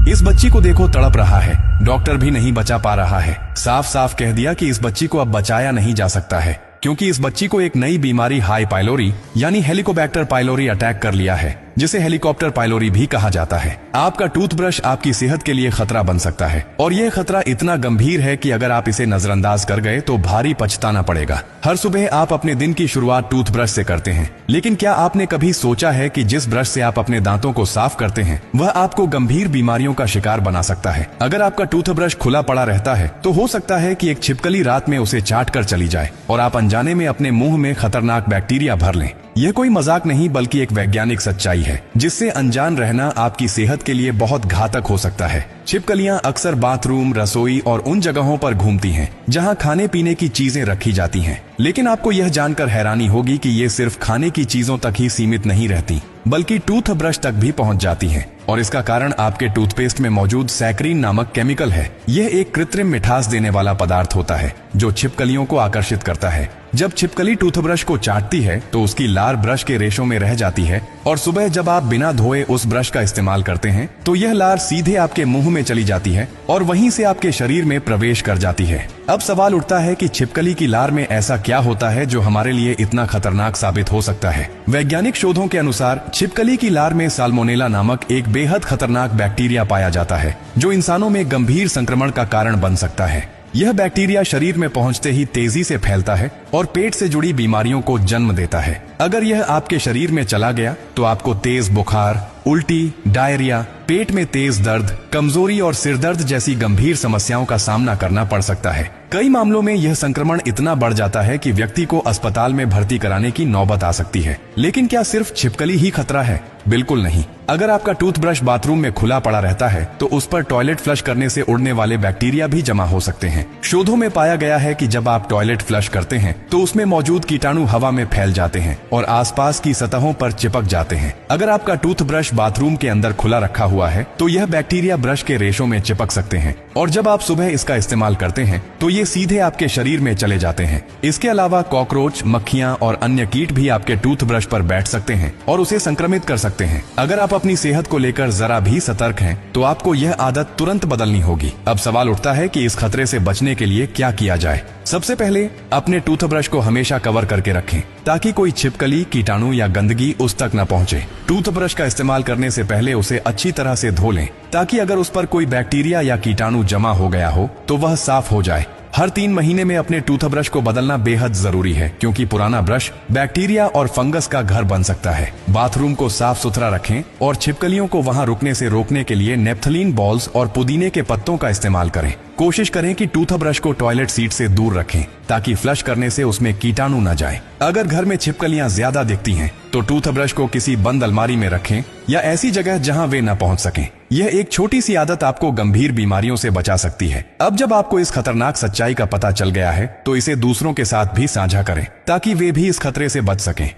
इस बच्ची को देखो, तड़प रहा है, डॉक्टर भी नहीं बचा पा रहा है। साफ साफ कह दिया कि इस बच्ची को अब बचाया नहीं जा सकता है, क्योंकि इस बच्ची को एक नई बीमारी हाई पाइलोरी यानी हेलिकोबैक्टर पाइलोरी अटैक कर लिया है, जिसे हेलीकॉप्टर पाइलोरी भी कहा जाता है। आपका टूथब्रश आपकी सेहत के लिए खतरा बन सकता है, और यह खतरा इतना गंभीर है कि अगर आप इसे नजरअंदाज कर गए तो भारी पछताना पड़ेगा। हर सुबह आप अपने दिन की शुरुआत टूथब्रश से करते हैं, लेकिन क्या आपने कभी सोचा है कि जिस ब्रश से आप अपने दांतों को साफ करते हैं वह आपको गंभीर बीमारियों का शिकार बना सकता है। अगर आपका टूथब्रश खुला पड़ा रहता है तो हो सकता है कि एक छिपकली रात में उसे चाट कर चली जाए और आप अनजाने में अपने मुंह में खतरनाक बैक्टीरिया भर लें। यह कोई मजाक नहीं बल्कि एक वैज्ञानिक सच्चाई है, जिससे अनजान रहना आपकी सेहत के लिए बहुत घातक हो सकता है। छिपकलियां अक्सर बाथरूम, रसोई और उन जगहों पर घूमती हैं जहां खाने पीने की चीजें रखी जाती हैं। लेकिन आपको यह जानकर हैरानी होगी कि ये सिर्फ खाने की चीजों तक ही सीमित नहीं रहती, बल्कि टूथब्रश तक भी पहुंच जाती हैं। और इसका कारण आपके टूथपेस्ट में मौजूद सैकरीन नामक केमिकल है। यह एक कृत्रिम मिठास देने वाला पदार्थ होता है जो छिपकलियों को आकर्षित करता है। जब छिपकली टूथब्रश को चाटती है तो उसकी लार ब्रश के रेशों में रह जाती है, और सुबह जब आप बिना धोए उस ब्रश का इस्तेमाल करते हैं तो यह लार सीधे आपके मुंह में चली जाती है और वहीं से आपके शरीर में प्रवेश कर जाती है। अब सवाल उठता है कि छिपकली की लार में ऐसा क्या होता है जो हमारे लिए इतना खतरनाक साबित हो सकता है। वैज्ञानिक शोधों के अनुसार छिपकली की लार में साल्मोनेला नामक एक बेहद खतरनाक बैक्टीरिया पाया जाता है, जो इंसानों में गंभीर संक्रमण का कारण बन सकता है। यह बैक्टीरिया शरीर में पहुंचते ही तेजी से फैलता है और पेट से जुड़ी बीमारियों को जन्म देता है। अगर यह आपके शरीर में चला गया तो आपको तेज बुखार, उल्टी, डायरिया, पेट में तेज दर्द, कमजोरी और सिरदर्द जैसी गंभीर समस्याओं का सामना करना पड़ सकता है। कई मामलों में यह संक्रमण इतना बढ़ जाता है कि व्यक्ति को अस्पताल में भर्ती कराने की नौबत आ सकती है। लेकिन क्या सिर्फ छिपकली ही खतरा है? बिल्कुल नहीं। अगर आपका टूथब्रश बाथरूम में खुला पड़ा रहता है तो उस पर टॉयलेट फ्लश करने से उड़ने वाले बैक्टीरिया भी जमा हो सकते हैं। शोधों में पाया गया है कि जब आप टॉयलेट फ्लश करते हैं तो उसमें मौजूद कीटाणु हवा में फैल जाते हैं और आसपास की सतहों पर चिपक जाते हैं। अगर आपका टूथब्रश बाथरूम के अंदर खुला रखा हुआ है तो यह बैक्टीरिया ब्रश के रेशों में चिपक सकते हैं, और जब आप सुबह इसका इस्तेमाल करते हैं तो ये सीधे आपके शरीर में चले जाते हैं। इसके अलावा कॉकरोच, मक्खियां और अन्य कीट भी आपके टूथब्रश पर बैठ सकते हैं और उसे संक्रमित कर सकते हैं। अगर आप अपनी सेहत को लेकर जरा भी सतर्क हैं तो आपको यह आदत तुरंत बदलनी होगी। अब सवाल उठता है कि इस खतरे से बचने के लिए क्या किया जाए। सबसे पहले अपने टूथब्रश को हमेशा कवर करके रखें ताकि कोई छिपकली, कीटाणु या गंदगी उस तक न पहुंचे। टूथब्रश का इस्तेमाल करने से पहले उसे अच्छी तरह से धो लें ताकि अगर उस पर कोई बैक्टीरिया या कीटाणु जमा हो गया हो तो वह साफ हो जाए। हर 3 महीने में अपने टूथब्रश को बदलना बेहद जरूरी है, क्योंकि पुराना ब्रश बैक्टीरिया और फंगस का घर बन सकता है। बाथरूम को साफ सुथरा रखें और छिपकलियों को वहां रुकने से रोकने के लिए नेप्थलीन बॉल्स और पुदीने के पत्तों का इस्तेमाल करें। कोशिश करें कि टूथब्रश को टॉयलेट सीट से दूर रखें ताकि फ्लश करने से उसमें कीटाणु न जाए। अगर घर में छिपकलियां ज्यादा दिखती हैं तो टूथब्रश को किसी बंद अलमारी में रखें या ऐसी जगह जहां वे न पहुंच सकें। यह एक छोटी सी आदत आपको गंभीर बीमारियों से बचा सकती है। अब जब आपको इस खतरनाक सच्चाई का पता चल गया है तो इसे दूसरों के साथ भी साझा करें ताकि वे भी इस खतरे से बच सकें।